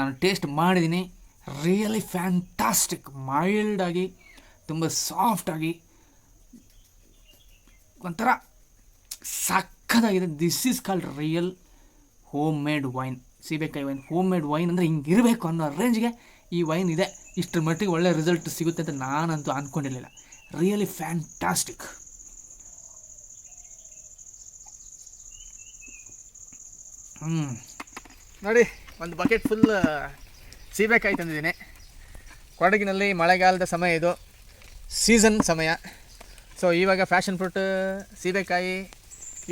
ನಾನು ಟೇಸ್ಟ್ ಮಾಡಿದ್ದೀನಿ. Really fantastic. ಮೈಲ್ಡಾಗಿ, ತುಂಬ ಸಾಫ್ಟಾಗಿ, ಒಂಥರ ಸಕ್ಕತ್ತಾಗಿದೆ. This is called real home made wine. ಸೀಬೆಕಾಯಿ ವೈನ್, ಹೋಮ್ ಮೇಡ್ ವೈನ್ ಅಂದರೆ ಹಿಂಗೆ ಇರಬೇಕು ಅನ್ನೋ ರೇಂಜ್ಗೆ ಈ ವೈನ್ ಇದೆ. ಇಷ್ಟರ ಮಟ್ಟಿಗೆ ಒಳ್ಳೆ ರಿಸಲ್ಟ್ ಸಿಗುತ್ತೆ ಅಂತ ನಾನಂತೂ ಅಂದ್ಕೊಂಡಿರಲಿಲ್ಲ. Really fantastic. ನೋಡಿ, ಒಂದು ಬಕೆಟ್ ಫುಲ್ ಸೀಬೆಕಾಯಿ ತಂದಿದ್ದೀನಿ. ಕೊಡಗಿನಲ್ಲಿ ಮಳೆಗಾಲದ ಸಮಯ, ಇದು ಸೀಸನ್ ಸಮಯ. ಸೊ ಇವಾಗ ಫ್ಯಾಷನ್ ಫ್ರೂಟ್, ಸೀಬೆಕಾಯಿ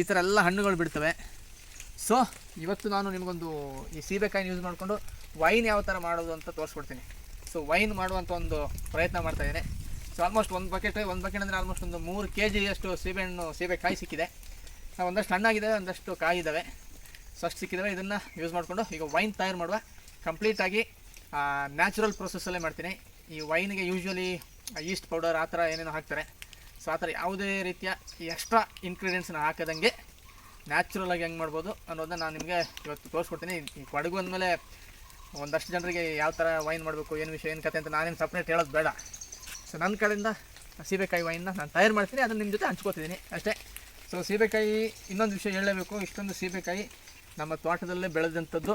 ಈ ಥರ ಎಲ್ಲ ಹಣ್ಣುಗಳು ಬಿಡ್ತವೆ. ಸೊ ಇವತ್ತು ನಾನು ನಿಮಗೊಂದು ಈ ಸೀಬೆಕಾಯಿನ ಯೂಸ್ ಮಾಡಿಕೊಂಡು ವೈನ್ ಯಾವ ಥರ ಮಾಡೋದು ಅಂತ ತೋರಿಸ್ಕೊಡ್ತೀನಿ. ಸೊ ವೈನ್ ಮಾಡುವಂಥ ಒಂದು ಪ್ರಯತ್ನ ಮಾಡ್ತಾಯಿದ್ದೀನಿ. ಸೊ ಆಲ್ಮೋಸ್ಟ್ ಒಂದು ಬಕೆಟ್ ಅಂದರೆ ಆಲ್ಮೋಸ್ಟ್ ಒಂದು 3 kg ಅಷ್ಟು ಸೀಬೆಕಾಯಿ ಸಿಕ್ಕಿದೆ. ಒಂದಷ್ಟು ಹಣ್ಣಾಗಿದೆ, ಒಂದಷ್ಟು ಕಾಯಿ ಇದ್ದಾವೆ. ಸೊ ಅಷ್ಟು ಸಿಕ್ಕಿದ್ದಾವೆ. ಇದನ್ನು ಯೂಸ್ ಮಾಡಿಕೊಂಡು ಈಗ ವೈನ್ ತಯಾರು ಮಾಡುವ. ಕಂಪ್ಲೀಟಾಗಿ ನ್ಯಾಚುರಲ್ ಪ್ರೊಸೆಸ್ಸಲ್ಲೇ ಮಾಡ್ತೀನಿ. ಈ ವೈನಿಗೆ ಯೂಶ್ವಲಿ ಈಸ್ಟ್ ಪೌಡರ್ ಆ ಥರ ಏನೇನೋ ಹಾಕ್ತಾರೆ. ಸೊ ಆ ಥರ ಯಾವುದೇ ರೀತಿಯ ಎಕ್ಸ್ಟ್ರಾ ಇಂಗ್ರೀಡಿಯೆಂಟ್ಸ್ನ ಹಾಕದಂಗೆ ನ್ಯಾಚುರಲಾಗಿ ಹೆಂಗೆ ಮಾಡ್ಬೋದು ಅನ್ನೋದನ್ನ ನಾನು ನಿಮಗೆ ಇವತ್ತು ತೋರಿಸ್ಕೊಡ್ತೀನಿ. ಈ ಕೊಡಗು ಅಂದಮೇಲೆ ಒಂದಷ್ಟು ಜನರಿಗೆ ಯಾವ ಥರ ವೈನ್ ಮಾಡಬೇಕು, ಏನು ವಿಷಯ, ಏನು ಕತೆ ಅಂತ ನಾನೇನು ಸಪ್ರೇಟ್ ಹೇಳೋದು ಬೇಡ. ಸೊ ನನ್ನ ಕಡೆಯಿಂದ ಸೀಬೆಕಾಯಿ ವೈನ್ನ ನಾನು ತಯಾರು ಮಾಡ್ತೀನಿ, ಅದನ್ನು ನಿಮ್ಮ ಜೊತೆ ಹಂಚ್ಕೋತಿದ್ದೀನಿ ಅಷ್ಟೇ. ಸೊ ಸೀಬೆಕಾಯಿ ಇನ್ನೊಂದು ವಿಷಯ ಹೇಳಲೇಬೇಕು. ಇಷ್ಟೊಂದು ಸೀಬೆಕಾಯಿ ನಮ್ಮ ತೋಟದಲ್ಲೇ ಬೆಳೆದಂಥದ್ದು.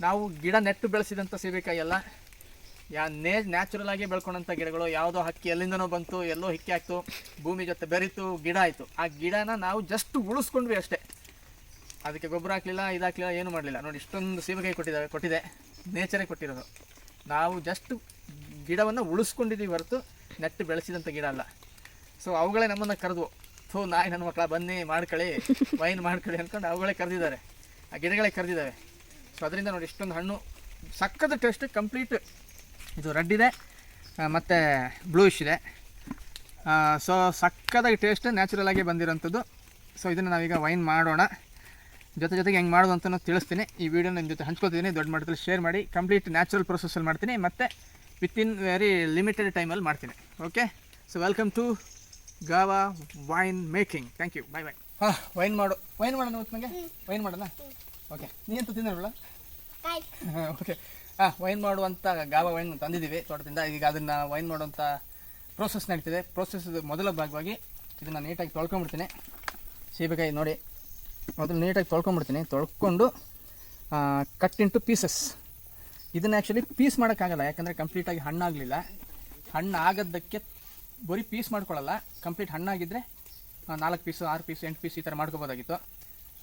ನಾವು ಗಿಡ ನೆಟ್ಟು ಬೆಳೆಸಿದಂಥ ಸೀಬೆಕಾಯಿ ಅಲ್ಲ, ನ್ಯಾಚುರಲ್ ಆಗಿ ಬೆಳ್ಕೊಂಡಂಥ ಗಿಡಗಳು. ಯಾವುದೋ ಹಕ್ಕಿ ಎಲ್ಲಿಂದನೋ ಬಂತು, ಎಲ್ಲೋ ಹಿಕ್ಕಿ ಆಗ್ತು, ಭೂಮಿ ಜೊತೆ ಬೆರೀತು, ಗಿಡ ಆಯಿತು. ಆ ಗಿಡನ ನಾವು ಜಸ್ಟ್ ಉಳಿಸ್ಕೊಂಡ್ವಿ ಅಷ್ಟೇ. ಅದಕ್ಕೆ ಗೊಬ್ಬರ ಹಾಕಲಿಲ್ಲ, ಇದಾಕಲಿಲ್ಲ, ಏನೂ ಮಾಡಲಿಲ್ಲ. ನೋಡಿ, ಇಷ್ಟೊಂದು ಸೀಬೆಕಾಯಿ ಕೊಟ್ಟಿದೆ, ನೇಚರೇ ಕೊಟ್ಟಿರೋದು. ನಾವು ಜಸ್ಟ್ ಗಿಡವನ್ನು ಉಳಿಸ್ಕೊಂಡಿದ್ದೀವಿ ಹೊರತು ನೆಟ್ಟು ಬೆಳೆಸಿದಂಥ ಗಿಡ ಅಲ್ಲ. ಸೊ ಅವುಗಳೇ ನಮ್ಮನ್ನು ಕರೆದ್ವು. ನಾಯಿ ನನ್ನ ಮಕ್ಕಳ ಬನ್ನಿ ಮಾಡ್ಕೊಳ್ಳಿ, ವೈನ್ ಮಾಡ್ಕೊಳ್ಳಿ ಅಂದ್ಕೊಂಡು ಅವುಗಳೇ ಕರೆದಿದ್ದಾರೆ, ಆ ಗಿಡಗಳೇ ಕರೆದಿದ್ದಾವೆ. ಸೊ ಅದರಿಂದ ನೋಡಿ ಇಷ್ಟೊಂದು ಹಣ್ಣು, ಸಕ್ಕದ ಟೇಸ್ಟ್. ಕಂಪ್ಲೀಟ್ ಇದು ರೆಡ್ ಇದೆ ಮತ್ತು ಬ್ಲೂಯಿಶ್ ಇದೆ. ಸೊ ಸಕ್ಕದಾಗಿ ಟೇಸ್ಟ್, ನ್ಯಾಚುರಲ್ ಆಗಿ ಬಂದಿರೋಂಥದ್ದು. ಸೊ ಇದನ್ನು ನಾವೀಗ ವೈನ್ ಮಾಡೋಣ. ಜೊತೆಗೆ ಹೆಂಗೆ ಮಾಡೋದು ಅಂತಲೂ ತಿಳಿಸ್ತೀನಿ. ಈ ವಿಡಿಯೋನ ನಿಮ್ಮ ಜೊತೆ ಹಂಚ್ಕೊತಿದ್ದೀನಿ. ದೊಡ್ಡ ಮಟ್ಟದಲ್ಲಿ ಶೇರ್ ಮಾಡಿ. ಕಂಪ್ಲೀಟ್ ನ್ಯಾಚುರಲ್ ಪ್ರೊಸೆಸ್ಸಲ್ಲಿ ಮಾಡ್ತೀನಿ ಮತ್ತು ವಿತಿನ್ ವೆರಿ ಲಿಮಿಟೆಡ್ ಟೈಮಲ್ಲಿ ಮಾಡ್ತೀನಿ. Okay, so welcome to guava wine making. Thank you. Bye. Wine ಮಾಡೋಣ ನನಗೆ. ವೈನ್ ಮಾಡೋಣ. ಓಕೆ, ನೀ ಅಂತ ತಿನ್ನೋಲ್ಲ. ಓಕೆ, ವೈನ್ ಮಾಡುವಂಥ ಗಾವಾ ವೈನ್ ತಂದಿದ್ದೀವಿ ತೋಟದಿಂದ. ಈಗ ಅದನ್ನು ವೈನ್ ಮಾಡುವಂಥ ಪ್ರೋಸೆಸ್ ನಡೀತಿದೆ. ಪ್ರೋಸೆಸ್ ಮೊದಲ ಭಾಗವಾಗಿ ಇದನ್ನು ನೀಟಾಗಿ ತೊಳ್ಕೊಂಬಿಡ್ತೀನಿ. ಸೀಬೆಕಾಯಿ ನೋಡಿ, ಮೊದಲು ನೀಟಾಗಿ ತೊಳ್ಕೊಂಡು ಕಟ್ ಇಂಟು ಪೀಸಸ್. ಇದನ್ನು ಆ್ಯಕ್ಚುಲಿ ಪೀಸ್ ಮಾಡೋಕ್ಕಾಗಲ್ಲ, ಯಾಕಂದರೆ ಕಂಪ್ಲೀಟಾಗಿ ಹಣ್ಣಾಗಲಿಲ್ಲ. ಹಣ್ಣು ಆಗೋದಕ್ಕೆ ಬರೀ ಪೀಸ್ ಮಾಡ್ಕೊಳ್ಳಲ್ಲ. ಕಂಪ್ಲೀಟ್ ಹಣ್ಣಾಗಿದ್ದರೆ 4 ಪೀಸು, 6 ಪೀಸು, 8 ಪೀಸ್ ಈ ಥರ ಮಾಡ್ಕೋಬೋದಾಗಿತ್ತು.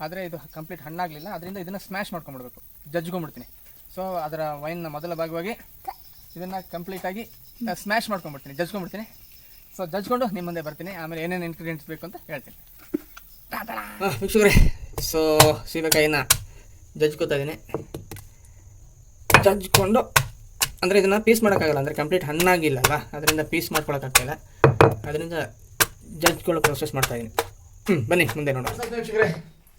ಆದರೆ ಇದು ಕಂಪ್ಲೀಟ್ ಹಣ್ಣಾಗಲಿಲ್ಲ. ಅದರಿಂದ ಇದನ್ನು ಸ್ಮ್ಯಾಶ್ ಮಾಡ್ಕೊಂಬಿಡ್ಬೇಕು, ಜಜ್ಕೊಂಬಿಡ್ತೀನಿ. ಸೊ ಅದರ ವೈನ್ನ ಮೊದಲ ಭಾಗವಾಗಿ ಇದನ್ನು ಕಂಪ್ಲೀಟಾಗಿ ಸ್ಮ್ಯಾಶ್ ಮಾಡ್ಕೊಂಬಿಡ್ತೀನಿ, ಜಜ್ಕೊಂಬಿಡ್ತೀನಿ. ಸೊ ಜಜ್ಕೊಂಡು ನಿಮ್ಮ ಮುಂದೆ ಬರ್ತೀನಿ. ಆಮೇಲೆ ಏನೇನು ಇಂಗ್ರೀಡಿಯೆಂಟ್ಸ್ ಬೇಕು ಅಂತ ಹೇಳ್ತೀನಿ. ವೀಕ್ಷಕರೇ, ಸೊ ಸೀಬೆಕಾಯಿನ ಜಜ್ಕೋತಾ ಇದ್ದೀನಿ. ಜಜ್ಕೊಂಡು ಅಂದರೆ ಇದನ್ನು ಪೀಸ್ ಮಾಡೋಕ್ಕಾಗಲ್ಲ, ಅಂದರೆ ಕಂಪ್ಲೀಟ್ ಹಣ್ಣಾಗಿಲ್ಲಲ್ಲ, ಅದರಿಂದ ಪೀಸ್ ಮಾಡ್ಕೊಳಕ್ಕಾಗ್ತಾಯಿಲ್ಲ. ಅದರಿಂದ ಜಜ್ಕೊಳ್ಳೋ ಪ್ರೊಸೆಸ್ ಮಾಡ್ತಾಯಿದ್ದೀನಿ. ಬನ್ನಿ ಮುಂದೆ ನೋಡೋಣ. ವೀಕ್ಷಕರೇ,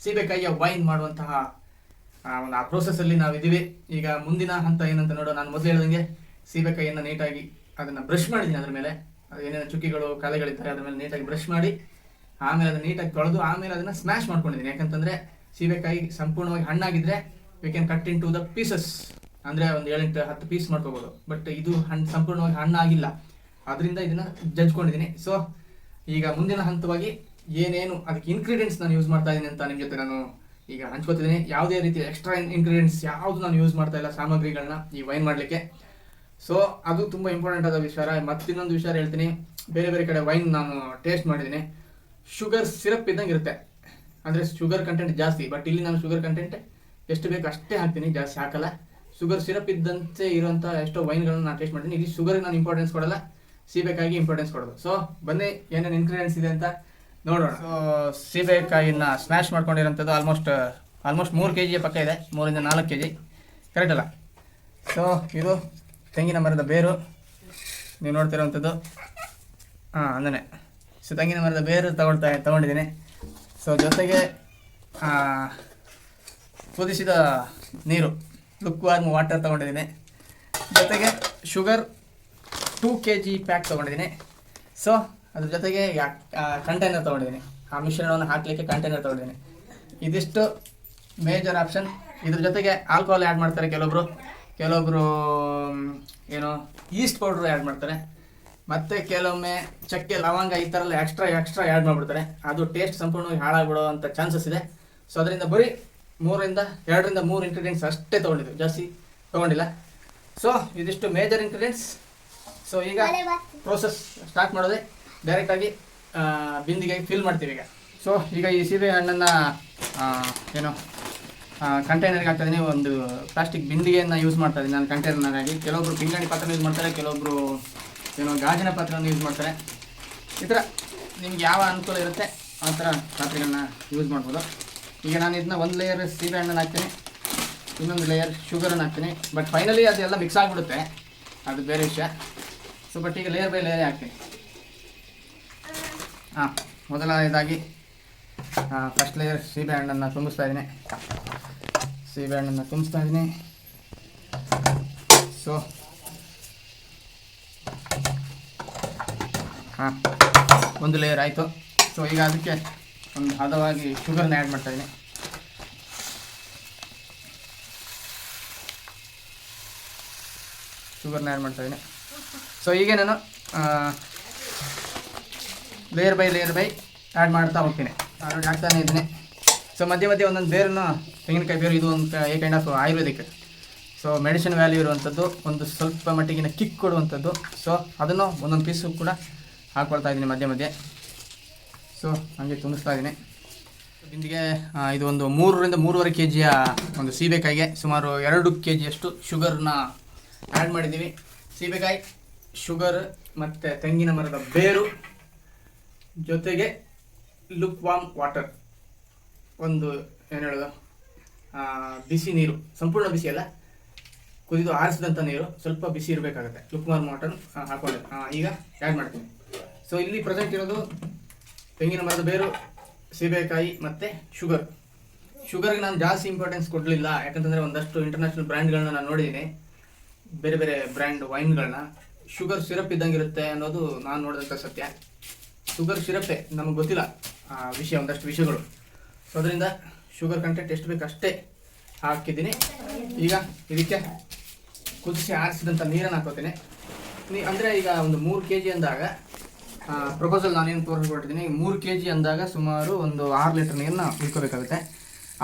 ಸೀಬೆಕಾಯಿಯ ವೈನ್ ಮಾಡುವಂತಹ ಒಂದು ಆ ಪ್ರೋಸೆಸ್ಸಲ್ಲಿ ನಾವಿದ್ದೀವಿ. ಈಗ ಮುಂದಿನ ಹಂತ ಏನಂತ ನೋಡೋಣ. ನಾನು ಮೊದಲು ಹೇಳ್ದಂಗೆ ಸೀಬೆಕಾಯಿಯನ್ನು ನೀಟಾಗಿ ಅದನ್ನು ಬ್ರಷ್ ಮಾಡಿದ್ದೀನಿ. ಅದ್ರ ಮೇಲೆ ಅದು ಏನೇನು ಚುಕ್ಕಿಗಳು, ಕಲೆಗಳಿದ್ದಾರೆ ಅದ್ರ ಮೇಲೆ ನೀಟಾಗಿ ಬ್ರಷ್ ಮಾಡಿ, ಆಮೇಲೆ ಅದನ್ನು ನೀಟಾಗಿ ತೊಳೆದು, ಆಮೇಲೆ ಅದನ್ನು ಸ್ಮ್ಯಾಶ್ ಮಾಡ್ಕೊಂಡಿದ್ದೀನಿ. ಯಾಕಂತಂದರೆ ಸೀಬೆಕಾಯಿ ಸಂಪೂರ್ಣವಾಗಿ ಹಣ್ಣಾಗಿದ್ದರೆ we can cut into the pieces, ಅಂದರೆ ಒಂದು 7-10 ಪೀಸ್ ಮಾಡ್ಕೋಬೋದು. ಬಟ್ ಇದು ಸಂಪೂರ್ಣವಾಗಿ ಹಣ್ಣಾಗಿಲ್ಲ, ಅದರಿಂದ ಇದನ್ನು ಜಜ್ಕೊಂಡಿದ್ದೀನಿ. ಸೊ ಈಗ ಮುಂದಿನ ಹಂತವಾಗಿ ಏನೇನು ಅದಕ್ಕೆ ಇಂಗ್ರೀಡಿಯೆಂಟ್ಸ್ ನಾನು ಯೂಸ್ ಮಾಡ್ತಾ ಇದ್ದೀನಿ ಅಂತ ನಿಮ್ಮ ಜೊತೆ ನಾನು ಈಗ ಹಂಚ್ಕೋತಿದ್ದೀನಿ. ಯಾವುದೇ ರೀತಿಯ ಎಕ್ಸ್ಟ್ರಾ ಇಂಗ್ರೀಡಿಯೆಂಟ್ಸ್ ಯಾವುದು ನಾನು ಯೂಸ್ ಮಾಡ್ತಾ ಇಲ್ಲ ಸಾಮಗ್ರಿಗಳನ್ನ ಈ ವೈನ್ ಮಾಡಲಿಕ್ಕೆ. ಸೊ ಅದು ತುಂಬ ಇಂಪಾರ್ಟೆಂಟ್ ಆದ ವಿಚಾರ. ಮತ್ತಿನ್ನೊಂದು ವಿಚಾರ ಹೇಳ್ತೀನಿ. ಬೇರೆ ಕಡೆ ವೈನ್ ನಾನು ಟೇಸ್ಟ್ ಮಾಡಿದ್ದೀನಿ, ಶುಗರ್ ಸಿರಪ್ ಇದ್ದಂಗೆ ಇರುತ್ತೆ. ಅಂದರೆ ಶುಗರ್ ಕಂಟೆಂಟ್ ಜಾಸ್ತಿ. ಬಟ್ ಇಲ್ಲಿ ನಾನು ಶುಗರ್ ಕಂಟೆಂಟ್ ಎಷ್ಟು ಬೇಕು ಅಷ್ಟೇ ಹಾಕ್ತೀನಿ, ಜಾಸ್ತಿ ಹಾಕಲ್ಲ. ಶುಗರ್ ಸಿರಪ್ ಇದ್ದಂತೆ ಇರುವಂಥ ಎಷ್ಟೋ ವೈನ್ಗಳನ್ನ ನಾನು ಟೇಸ್ಟ್ ಮಾಡಿದ್ದೀನಿ. ಇಲ್ಲಿ ಶುಗರ್ಗೆ ನಾನು ಇಂಪಾರ್ಟೆನ್ಸ್ ಕೊಡಲ್ಲ, ಸೀಬೆಕಾಯಿಗೆ ಇಂಪಾರ್ಟೆನ್ಸ್ ಕೊಡೋದು. ಸೊ ಬನ್ನಿ ಏನೇನು ಇಂಗ್ರೀಡಿಯೆಂಟ್ಸ್ ಇದೆ ಅಂತ ನೋಡೋಣ. ಸೊ ಸೀಬೆಕಾಯಿನ ಸ್ಮ್ಯಾಶ್ ಮಾಡ್ಕೊಂಡಿರೋಂಥದ್ದು ಆಲ್ಮೋಸ್ಟ್ 3 kg ಪಕ್ಕ ಇದೆ, 3-4 kg ಕರೆಕ್ಟ್ ಅಲ್ಲ. ಸೊ ಇದು ತೆಂಗಿನ ಮರದ ಬೇರು ನೀವು ನೋಡ್ತಿರೋವಂಥದ್ದು. ಅಂದರೆ ಸೊ ತೆಂಗಿನ ಮರದ ಬೇರು ತೊಗೊಂಡಿದ್ದೀನಿ. ಸೊ ಜೊತೆಗೆ ಕುದಿಸಿದ ನೀರು, ಲುಕ್ ವಾರ್ಮ್ ವಾಟರ್ ತೊಗೊಂಡಿದ್ದೀನಿ. ಜೊತೆಗೆ ಶುಗರ್ 2 kg ಪ್ಯಾಕ್ ತೊಗೊಂಡಿದ್ದೀನಿ. ಸೊ ಅದ್ರ ಜೊತೆಗೆ ಕಂಟೈನರ್ ತೊಗೊಂಡಿದ್ದೀನಿ. ಆ ಮಿಶ್ರಣವನ್ನು ಹಾಕಲಿಕ್ಕೆ ಕಂಟೈನರ್ ತೊಗೊಂಡಿದ್ದೀನಿ. ಇದಿಷ್ಟು ಮೇಜರ್ ಆಪ್ಷನ್. ಇದ್ರ ಜೊತೆಗೆ ಆಲ್ಕೋಹಾಲ್ ಆ್ಯಡ್ ಮಾಡ್ತಾರೆ ಕೆಲವೊಬ್ಬರು. ಕೆಲವೊಬ್ಬರು ಏನೋ ಈಸ್ಟ್ ಪೌಡ್ರ್ ಆ್ಯಡ್ ಮಾಡ್ತಾರೆ, ಮತ್ತು ಕೆಲವೊಮ್ಮೆ ಚಕ್ಕೆ ಲವಂಗ ಈ ಥರ ಎಲ್ಲ ಎಕ್ಸ್ಟ್ರಾ ಆ್ಯಡ್ ಮಾಡಿಬಿಡ್ತಾರೆ. ಅದು ಟೇಸ್ಟ್ ಸಂಪೂರ್ಣವಾಗಿ ಹಾಳಾಗ್ಬಿಡೋ ಅಂಥ ಚಾನ್ಸಸ್ ಇದೆ. ಸೊ ಅದರಿಂದ ಬರೀ 2ರಿಂದ 3 ಇಂಗ್ರೀಡಿಯೆಂಟ್ಸ್ ಅಷ್ಟೇ ತೊಗೊಂಡಿದ್ವಿ, ಜಾಸ್ತಿ ತೊಗೊಂಡಿಲ್ಲ. ಸೊ ಇದಿಷ್ಟು ಮೇಜರ್ ಇಂಗ್ರೀಡಿಯೆಂಟ್ಸ್. ಸೊ ಈಗ ಪ್ರೋಸೆಸ್ ಸ್ಟಾರ್ಟ್ ಮಾಡೋದೆ ಡೈರೆಕ್ಟಾಗಿ ಬಿಂದಿಗೆ ಫಿಲ್ ಮಾಡ್ತೀವಿ ಈಗ. ಸೊ ಈಗ ಈ ಸೀಬೆ ಹಣ್ಣನ್ನು ಏನು ಕಂಟೈನರ್ಗೆ ಹಾಕ್ತಾಯಿದ್ದೀನಿ. ಒಂದು ಪ್ಲಾಸ್ಟಿಕ್ ಬಿಂದಿಗೆಯನ್ನು ಯೂಸ್ ಮಾಡ್ತಾ ಇದ್ದೀನಿ ನಾನು ಕಂಟೈನರ್ನಾಗಿ. ಕೆಲವೊಬ್ರು ಪಿಂಗಾಣಿ ಪಾತ್ರೆ ಯೂಸ್ ಮಾಡ್ತಾರೆ, ಕೆಲವೊಬ್ಬರು ಏನೋ ಗಾಜಿನ ಪಾತ್ರೆಯನ್ನು ಯೂಸ್ ಮಾಡ್ತಾರೆ. ಈ ಥರ ನಿಮ್ಗೆ ಯಾವ ಅನುಕೂಲ ಇರುತ್ತೆ ಆ ಥರ ಪಾತ್ರೆಗಳನ್ನ ಯೂಸ್ ಮಾಡ್ಬೋದು. ಈಗ ನಾನು ಇದನ್ನ ಒಂದು ಲೇಯರ್ ಸೀಬೆ ಹಣ್ಣನ್ನು ಹಾಕ್ತೀನಿ, ಇನ್ನೊಂದು ಲೇಯರ್ ಶುಗರನ್ನು ಹಾಕ್ತೀನಿ. ಬಟ್ ಫೈನಲಿ ಅದೆಲ್ಲ ಮಿಕ್ಸ್ ಆಗಿಬಿಡುತ್ತೆ, ಅದು ಬೇರೆ ವಿಷಯ. ಸೊ ಬಟ್ ಈಗ ಲೇಯರ್ ಬೈ ಲೇಯರೇ ಹಾಕ್ತೀನಿ. ಮೊದಲನೇದಾಗಿ ಫಸ್ಟ್ ಲೇಯರ್ ಸೀಬೆ ಹಣ್ಣನ್ನು ತುಂಬಿಸ್ತಾ ಇದ್ದೀನಿ. ಸೊ ಒಂದು ಲೇಯರ್ ಆಯಿತು. ಸೊ ಈಗ ಅದಕ್ಕೆ ಒಂದು ಹದವಾಗಿ ಶುಗರ್ನ ಆ್ಯಡ್ ಮಾಡ್ತಾಯಿದ್ದೀನಿ. ಸೊ ಈಗ ನಾನು ಲೇಯರ್ ಬೈ ಆ್ಯಡ್ ಮಾಡ್ತಾ ಹೋಗ್ತೀನಿ. ಆಲ್ರೆಡಿ ಹಾಕ್ತಾನೆ ಇದ್ದೀನಿ. ಸೊ ಮಧ್ಯೆ ಒಂದೊಂದು ಬೇರನ್ನು, ತೆಂಗಿನಕಾಯಿ ಬೇರು, ಇದು ಒಂದು kind of Ayurvedic. So medicine value ಇರುವಂಥದ್ದು, ಒಂದು ಸ್ವಲ್ಪ ಮಟ್ಟಿಗಿನ ಕಿಕ್ ಕೊಡುವಂಥದ್ದು. ಸೊ ಅದನ್ನು ಒಂದೊಂದು ಪೀಸು ಕೂಡ ಹಾಕ್ಕೊಳ್ತಾ ಇದ್ದೀನಿ ಮಧ್ಯೆ. ಸೊ ಹಾಗೆ ತುಂಬಿಸ್ತಾ ಇದ್ದೀನಿ ಬಿಂದಿಗೆ. ಇದು ಒಂದು 3ರಿಂದ 3.5 kg ಒಂದು ಸೀಬೆಕಾಯಿಗೆ ಸುಮಾರು 2 kg ಶುಗರ್ನ ಆ್ಯಡ್ ಮಾಡಿದ್ದೀವಿ. ಸೀಬೆಕಾಯಿ, ಶುಗರ್ ಮತ್ತು ತೆಂಗಿನ ಮರದ ಬೇರು ಜೊತೆಗೆ ಲುಕ್ ವಾರ್ಮ್ ವಾಟರ್, ಒಂದು ಏನು ಹೇಳೋದು, ಬಿಸಿ ನೀರು, ಸಂಪೂರ್ಣ ಬಿಸಿ ಅಲ್ಲ, ಕುದಿದು ಆರಿಸಿದಂಥ ನೀರು, ಸ್ವಲ್ಪ ಬಿಸಿ ಇರಬೇಕಾಗುತ್ತೆ. ಲುಕ್ ವಾರ್ಮ್ ವಾಟರ್ ಹಾಕ್ಕೊಂಡು ಈಗ ಆ್ಯಡ್ ಮಾಡ್ತೀನಿ. ಸೊ ಇಲ್ಲಿ ಪ್ರೆಸೆಂಟ್ ಇರೋದು ತೆಂಗಿನ ಮರದ ಬೇರು, ಸೀಬೆಕಾಯಿ ಮತ್ತು ಶುಗರ್ಗೆ ನಾನು ಜಾಸ್ತಿ ಇಂಪಾರ್ಟೆನ್ಸ್ ಕೊಡಲಿಲ್ಲ. ಯಾಕಂತಂದರೆ ಒಂದಷ್ಟು ಇಂಟರ್ನ್ಯಾಷನಲ್ ಬ್ರ್ಯಾಂಡ್ಗಳನ್ನ ನಾನು ನೋಡಿದ್ದೀನಿ, ಬೇರೆ ಬ್ರ್ಯಾಂಡ್ ವೈನ್ಗಳನ್ನ. ಶುಗರ್ ಸಿರಪ್ ಇದ್ದಂಗೆ ಇರುತ್ತೆ ಅನ್ನೋದು ನಾನು ನೋಡಿದಂಥ ಸತ್ಯ. ಶುಗರ್ ಸಿರಪ್ಪೇ, ನಮಗೆ ಗೊತ್ತಿಲ್ಲ ಒಂದಷ್ಟು ವಿಷಯಗಳು. ಸೊ ಅದರಿಂದ ಶುಗರ್ ಕಂಟೆಂಟ್ ಎಷ್ಟು ಬೇಕು ಅಷ್ಟೇ ಹಾಕಿದ್ದೀನಿ. ಈಗ ಇದಕ್ಕೆ ಕುದಿಸಿ ಆರಿಸಿದಂಥ ನೀರನ್ನು ಹಾಕೋತೀನಿ. ಅಂದರೆ ಈಗ ಒಂದು 3 kg ಅಂದಾಗ ಪ್ರಪೋಸಲ್ ನಾನೇನು ತೋರಿಸ್ಕೊಟ್ಟಿದ್ದೀನಿ, 3 kg ಅಂದಾಗ ಸುಮಾರು ಒಂದು 6 ಲೀಟರ್ ನೀರನ್ನ ಉಳ್ಕೋಬೇಕಾಗುತ್ತೆ.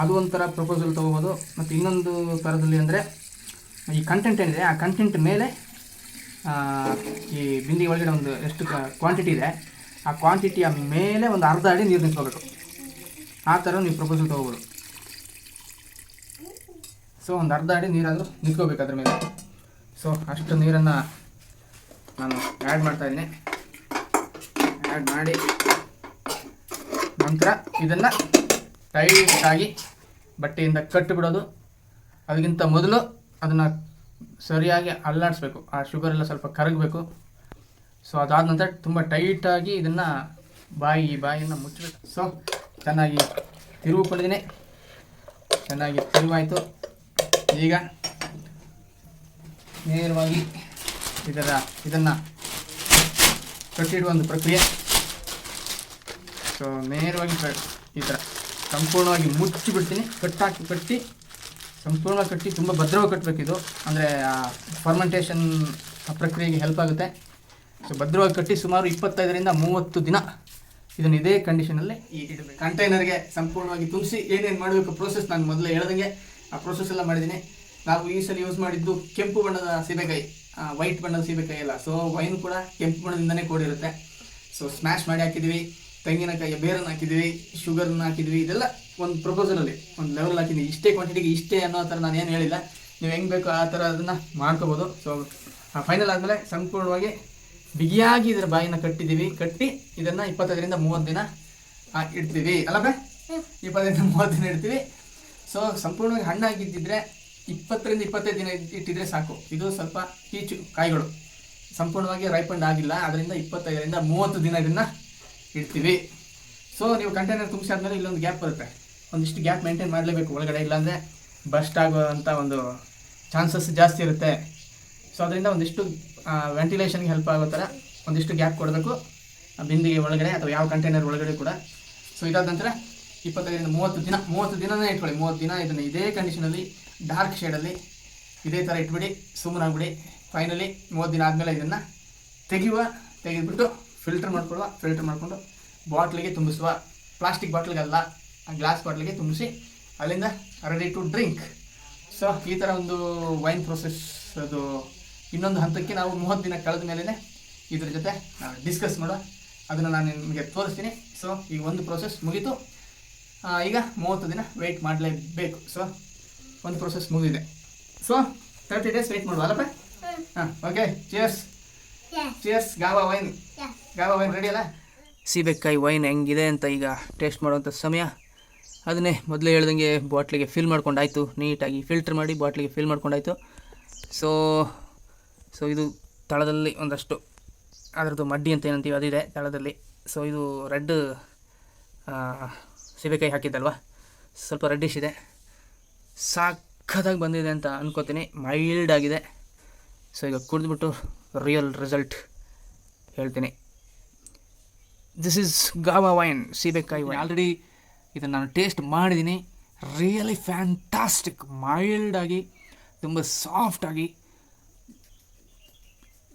ಅದು ಒಂಥರ ಪ್ರಪೋಸಲ್ ತೊಗೋಬೋದು. ಮತ್ತು ಇನ್ನೊಂದು ಥರದಲ್ಲಿ ಅಂದರೆ ಈ ಕಂಟೆಂಟ್ ಏನಿದೆ ಆ ಕಂಟೆಂಟ್ ಮೇಲೆ ಈ ಬಿಂದಿಗೆ ಒಳಗಡೆ ಒಂದು ಎಷ್ಟು ಕ್ವಾಂಟಿಟಿ ಇದೆ ಆ ಕ್ವಾಂಟಿಟಿಯ ಮೇಲೆ ಒಂದು ಅರ್ಧ ಅಡಿ ನೀರು ನಿಂತ್ಕೋಬೇಕು. ಆ ಥರ ನೀವು ಪ್ರಪೋಸಲ್ ತೊಗೋಬೋದು. ಸೊ ಒಂದು ಅರ್ಧ ಅಡಿ ನೀರಾದರೂ ನಿಂತ್ಕೋಬೇಕು ಅದ್ರ ಮೇಲೆ. ಸೊ ಅಷ್ಟು ನೀರನ್ನು ನಾನು ಆ್ಯಡ್ ಮಾಡ್ತಾಯಿದ್ದೀನಿ. ಆ್ಯಡ್ ಮಾಡಿ ನಂತರ ಇದನ್ನು ಟೈಟಾಗಿ ಬಟ್ಟೆಯಿಂದ ಕಟ್ಟಿಬಿಡೋದು. ಅದಕ್ಕಿಂತ ಮೊದಲು ಅದನ್ನು ಸರಿಯಾಗಿ ಅಲ್ಲಾಡಿಸ್ಬೇಕು. ಆ ಶುಗರೆಲ್ಲ ಸ್ವಲ್ಪ ಕರಗಬೇಕು. ಸೊ ಅದಾದ ನಂತರ ತುಂಬ ಟೈಟಾಗಿ ಇದನ್ನು ಬಾಯಿಯನ್ನು ಮುಚ್ಚಬೇಕು. ಸೊ ಚೆನ್ನಾಗಿ ತಿರುಗಿಕೊಂಡಿದ್ದೀನಿ. ಚೆನ್ನಾಗಿ ತಿರುವಾಯಿತು. ಈಗ ನೇರವಾಗಿ ಇದನ್ನು ಕಟ್ಟಿಡುವ ಒಂದು ಪ್ರಕ್ರಿಯೆ. ಸೊ ನೇರವಾಗಿ ಈ ಥರ ಸಂಪೂರ್ಣವಾಗಿ ಮುಚ್ಚಿಬಿಡ್ತೀನಿ. ಕಟ್ಟಿ ಸಂಪೂರ್ಣವಾಗಿ ಕಟ್ಟಿ ತುಂಬ ಭದ್ರವಾಗಿ ಕಟ್ಟಬೇಕು. ಇದು ಅಂದರೆ ಫರ್ಮೆಂಟೇಷನ್ ಪ್ರಕ್ರಿಯೆಗೆ ಹೆಲ್ಪ್ ಆಗುತ್ತೆ. ಸೊ ಭದ್ರವಾಗಿ ಕಟ್ಟಿ ಸುಮಾರು 25ರಿಂದ 30 ದಿನ ಇದನ್ನು ಇದೇ ಕಂಡೀಷನಲ್ಲಿ ಇಡಬೇಕು. ಕಂಟೈನರ್ಗೆ ಸಂಪೂರ್ಣವಾಗಿ ತುಂಬಿಸಿ ಏನೇನು ಮಾಡಬೇಕು ಪ್ರೋಸೆಸ್ ನಾನು ಮೊದಲೇ ಹೇಳ್ದಂಗೆ ಆ ಪ್ರೋಸೆಸ್ ಎಲ್ಲ ಮಾಡಿದ್ದೀನಿ. ನಾವು ಈ ಸಲ ಯೂಸ್ ಮಾಡಿದ್ದು ಕೆಂಪು ಬಣ್ಣದ ಸೀಬೆಕಾಯಿ, ವೈಟ್ ಬಣ್ಣದ ಸೀಬೆಕಾಯಿ ಅಲ್ಲ. ಸೊ ವೈನ್ ಕೂಡ ಕೆಂಪು ಬಣ್ಣದಿಂದನೇ ಕೂಡಿರುತ್ತೆ. ಸೊ ಸ್ಮ್ಯಾಶ್ ಮಾಡಿ ಹಾಕಿದ್ದೀವಿ, ತೆಂಗಿನಕಾಯಿಯ ಬೇರನ್ನು ಹಾಕಿದ್ದೀವಿ, ಶುಗರ್ನ ಹಾಕಿದ್ವಿ. ಇದೆಲ್ಲ ಒಂದು ಪ್ರಪೋಸಲಲ್ಲಿ ಒಂದು ಲೆವೆಲ್ ಹಾಕಿದ್ದೀವಿ. ಇಷ್ಟೇ ಕ್ವಾಂಟಿಟಿಗೆ ಇಷ್ಟೇ ಅನ್ನೋ ಥರ ನಾನು ಏನು ಹೇಳಿಲ್ಲ. ನೀವು ಹೆಂಗೆ ಬೇಕೋ ಆ ಥರ ಅದನ್ನು ಮಾಡ್ಕೋಬೋದು. ಸೊ ಫೈನಲ್ ಆದಮೇಲೆ ಸಂಪೂರ್ಣವಾಗಿ ಬಿಗಿಯಾಗಿ ಇದರ ಬಾಯಿನ ಕಟ್ಟಿ ಇದನ್ನು 25ರಿಂದ 30 ದಿನ ಇಡ್ತೀವಿ ಅಲ್ಲವೇ? 20ರಿಂದ 30 ದಿನ ಇಡ್ತೀವಿ. ಸೊ ಸಂಪೂರ್ಣವಾಗಿ ಹಣ್ಣಾಗಿದ್ದಿದ್ರೆ 20ರಿಂದ 25 ದಿನ ಇಟ್ಟಿದ್ರೆ ಸಾಕು. ಇದು ಸ್ವಲ್ಪ ಕೀಚು ಕಾಯಿಗಳು ಸಂಪೂರ್ಣವಾಗಿ ರೈಪಂಡ್ ಆಗಿಲ್ಲ, ಅದರಿಂದ 25ರಿಂದ 30 ದಿನ ಇದನ್ನು ಇಡ್ತೀವಿ. ಸೊ ನೀವು ಕಂಟೈನರ್ ತುಂಬಿಸಿ ಆದಮೇಲೆ ಇಲ್ಲೊಂದು ಗ್ಯಾಪ್ ಬರುತ್ತೆ. ಒಂದಿಷ್ಟು ಗ್ಯಾಪ್ ಮೇಂಟೈನ್ ಮಾಡಲೇಬೇಕು ಒಳಗಡೆ, ಇಲ್ಲಾಂದರೆ ಬಸ್ಟ್ ಆಗುವಂಥ ಒಂದು ಚಾನ್ಸಸ್ ಜಾಸ್ತಿ ಇರುತ್ತೆ. ಸೊ ಅದರಿಂದ ಒಂದಿಷ್ಟು ವೆಂಟಿಲೇಷನ್ಗೆ ಹೆಲ್ಪ್ ಆಗೋ ಥರ ಒಂದಿಷ್ಟು ಗ್ಯಾಪ್ ಕೊಡಬೇಕು ಬಿಂದಿಗೆ ಒಳಗಡೆ ಅಥವಾ ಯಾವ ಕಂಟೈನರ್ ಒಳಗಡೆ ಕೂಡ. ಸೊ ಇದಾದ ನಂತರ 25ರಿಂದ 30 ದಿನ, 30 ದಿನನೇ ಇಟ್ಕೊಳ್ಳಿ. 30 ದಿನ ಇದನ್ನು ಇದೇ ಕಂಡೀಷನಲ್ಲಿ ಡಾರ್ಕ್ ಶೇಡಲ್ಲಿ ಇದೇ ಥರ ಇಟ್ಬಿಡಿ, ಸುಮ್ಮನಾಗ್ಬಿಡಿ. ಫೈನಲಿ 30 ದಿನ ಆದಮೇಲೆ ಇದನ್ನು ತೆಗೆದುಬಿಟ್ಟು ಫಿಲ್ಟರ್ ಮಾಡಿಕೊಂಡು ಬಾಟ್ಲಿಗೆ ತುಂಬಿಸುವ. ಪ್ಲಾಸ್ಟಿಕ್ ಬಾಟ್ಲಿಗಲ್ಲ, ಗ್ಲಾಸ್ ಬಾಟ್ಲಿಗೆ ತುಂಬಿಸಿ ಅಲ್ಲಿಂದ ರೆಡಿ ಟು ಡ್ರಿಂಕ್. ಸೊ ಈ ಥರ ಒಂದು ವೈನ್ ಪ್ರೊಸೆಸ್ ಅದು ಇನ್ನೊಂದು ಹಂತಕ್ಕೆ ನಾವು 30 ದಿನ ಕಳೆದ ಮೇಲೆ ಇದ್ರ ಜೊತೆ ಡಿಸ್ಕಸ್ ಮಾಡೋ, ಅದನ್ನು ನಾನು ನಿಮಗೆ ತೋರಿಸ್ತೀನಿ. ಸೊ ಈಗ ಒಂದು ಪ್ರೊಸೆಸ್ ಮುಗೀತು, ಈಗ 30 ದಿನ ವೆಯ್ಟ್ ಮಾಡಲೇಬೇಕು. ಸೊ ಒಂದು ಪ್ರೊಸೆಸ್ ಮುಗಿದಿದೆ. ಸೊ 30 ಡೇಸ್ ವೆಯ್ಟ್ ಮಾಡುವ ಅಲ್ಲಪ್ಪ? ಹಾಂ, ಓಕೆ. ಚಿಯರ್ಸ್. ಗಾವಾ ವೈನ್ ರೆಡಿ ಅಲ್ಲ? ಸೀಬೆಕಾಯಿ ವೈನ್ ಹೆಂಗಿದೆ ಅಂತ ಈಗ ಟೇಸ್ಟ್ ಮಾಡುವಂಥ ಸಮಯ. ಅದನ್ನೇ ಮೊದಲೇ ಹೇಳ್ದಂಗೆ ಬಾಟ್ಲಿಗೆ ಫಿಲ್ ಮಾಡ್ಕೊಂಡಾಯಿತು, ನೀಟಾಗಿ ಫಿಲ್ಟರ್ ಮಾಡಿ ಬಾಟ್ಲಿಗೆ ಫಿಲ್ ಮಾಡ್ಕೊಂಡಾಯಿತು. ಸೊ ಇದು ತಳದಲ್ಲಿ ಒಂದಷ್ಟು ಅದರದ್ದು ಮಡ್ಡಿ ಅಂತ ಏನಂತೀವಿ ಅದಿದೆ ತಳದಲ್ಲಿ. ಸೊ ಇದು ರೆಡ್ ಸೀಬೆಕಾಯಿ ಹಾಕಿದ್ದಲ್ವ, ಸ್ವಲ್ಪ ರೆಡ್ಡಿಶ್ ಇದೆ. ಸಖತ್ತಾಗಿ ಬಂದಿದೆ ಅಂತ ಅನ್ಕೋತೀನಿ, ಮೈಲ್ಡ್ ಆಗಿದೆ. ಸೊ ಈಗ ಕುಡಿದ್ಬಿಟ್ಟು ರಿಯಲ್ ರಿಸಲ್ಟ್ ಹೇಳ್ತೀನಿ. ದಿಸ್ ಈಸ್ ಗಾವಾ ವೈನ್, ಸೀಬೆಕಾಯಿ ವೈನ್. ಆಲ್ರೆಡಿ ಇದನ್ನು ನಾನು ಟೇಸ್ಟ್ ಮಾಡಿದ್ದೀನಿ. ರಿಯಲಿ ಫ್ಯಾಂಟಾಸ್ಟಿಕ್, ಮೈಲ್ಡಾಗಿ, ತುಂಬ ಸಾಫ್ಟಾಗಿ,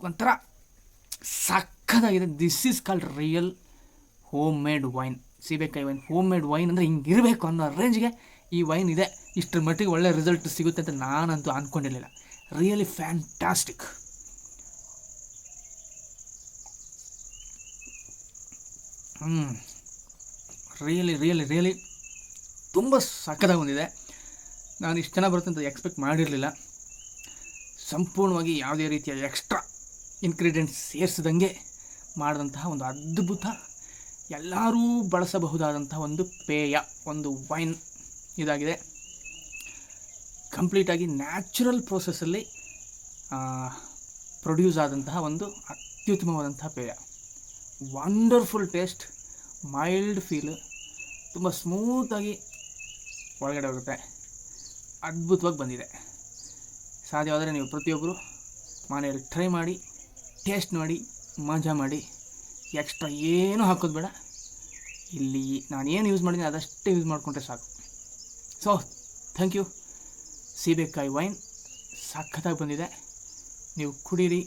ಒಂಥರ ಸಖತ್ತಾಗಿದೆ. This is called real home made wine, ಸೀಬೆಕಾಯಿ ವೈನ್. ಹೋಮ್ ಮೇಡ್ ವೈನ್ ಅಂದರೆ ಹಿಂಗಿರಬೇಕು ಅನ್ನೋ ರೇಂಜ್ಗೆ ಈ ವೈನ್ ಇದೆ. ಇಷ್ಟರ ಮಟ್ಟಿಗೆ ಒಳ್ಳೆ ರಿಸಲ್ಟ್ ಸಿಗುತ್ತೆ ಅಂತ ನಾನಂತೂ ಅಂದ್ಕೊಂಡಿರಲಿಲ್ಲ. Really fantastic. ರಿಯಲಿ ತುಂಬ ಸಖತ್ತಾಗಿ ಬಂದಿದೆ. ನಾನು ಇಷ್ಟು ಚೆನ್ನಾಗಿ ಬರುತ್ತೆ ಅಂತ ಎಕ್ಸ್ಪೆಕ್ಟ್ ಮಾಡಿರಲಿಲ್ಲ. ಸಂಪೂರ್ಣವಾಗಿ ಯಾವುದೇ ರೀತಿಯ ಎಕ್ಸ್ಟ್ರಾ ಇನ್ಗ್ರೀಡಿಯೆಂಟ್ಸ್ ಸೇರಿಸಿದಂಗೆ ಮಾಡಿದಂತಹ ಒಂದು ಅದ್ಭುತ, ಎಲ್ಲರೂ ಬಳಸಬಹುದಾದಂತಹ ಒಂದು ಪೇಯ, ಒಂದು ವೈನ್ ಇದಾಗಿದೆ. ಕಂಪ್ಲೀಟಾಗಿ ನ್ಯಾಚುರಲ್ ಪ್ರೋಸೆಸ್ಸಲ್ಲಿ ಪ್ರೊಡ್ಯೂಸ್ ಆದಂತಹ ಒಂದು ಅತ್ಯುತ್ತಮವಾದಂತಹ ಪೇಯ. ವಂಡರ್ಫುಲ್ ಟೇಸ್ಟ್, ಮೈಲ್ಡ್ ಫೀಲ್, ತುಂಬ ಸ್ಮೂತಾಗಿ ಒಳಗಡೆ ಹೋಗುತ್ತೆ. ಅದ್ಭುತವಾಗಿ ಬಂದಿದೆ. ಸಾಧ್ಯವಾದರೆ ನೀವು ಪ್ರತಿಯೊಬ್ಬರು ಮನೆಯಲ್ಲಿ ಟ್ರೈ ಮಾಡಿ, ಟೇಸ್ಟ್ ಮಾಡಿ, ಮಜಾ ಮಾಡಿ. ಎಕ್ಸ್ಟ್ರಾ ಏನೂ ಹಾಕೋದು ಬೇಡ. ಇಲ್ಲಿ ನಾನು ಏನು ಯೂಸ್ ಮಾಡಿದ್ದೀನಿ ಅದಷ್ಟೇ ಯೂಸ್ ಮಾಡಿಕೊಂಡ್ರೆ ಸಾಕು. So thank you. ಸೀಬೆಕಾಯಿ ವೈನ್ ಸಖತ್ತಾಗಿ ಬಂದಿದೆ, ನೀವು ಕುಡೀರಿ.